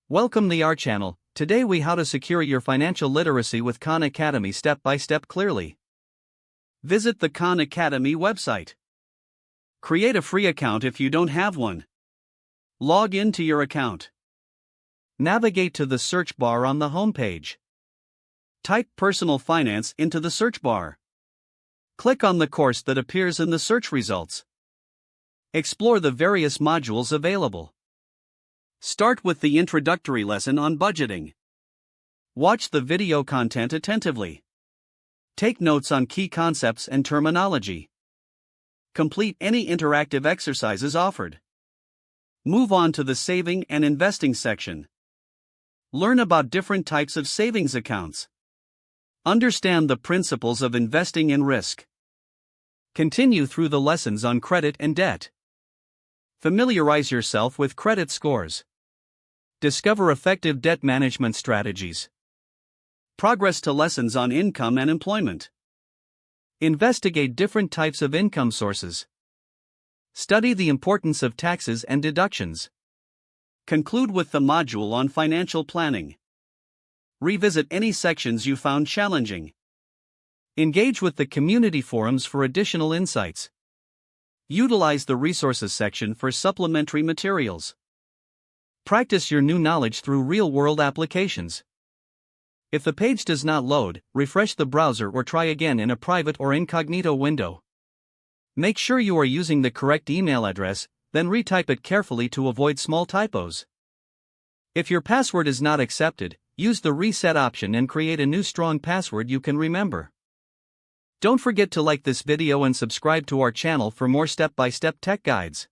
Welcome to our channel. Today we how to secure your financial literacy with Khan Academy step by step clearly. Visit the Khan Academy website. Create a free account if you don't have one. Log into your account. Navigate to the search bar on the homepage. Type personal finance into the search bar. Click on the course that appears in the search results. Explore the various modules available. Start with the introductory lesson on budgeting. Watch the video content attentively. Take notes on key concepts and terminology. Complete any interactive exercises offered. Move on to the saving and investing section. Learn about different types of savings accounts. Understand the principles of investing and risk. Continue through the lessons on credit and debt. Familiarize yourself with credit scores. Discover effective debt management strategies. Progress to lessons on income and employment. Investigate different types of income sources. Study the importance of taxes and deductions. Conclude with the module on financial planning. Revisit any sections you found challenging. Engage with the community forums for additional insights. Utilize the resources section for supplementary materials. Practice your new knowledge through real-world applications. If the page does not load, refresh the browser or try again in a private or incognito window. Make sure you are using the correct email address, then retype it carefully to avoid small typos. If your password is not accepted, use the reset option and create a new strong password you can remember. Don't forget to like this video and subscribe to our channel for more step-by-step tech guides.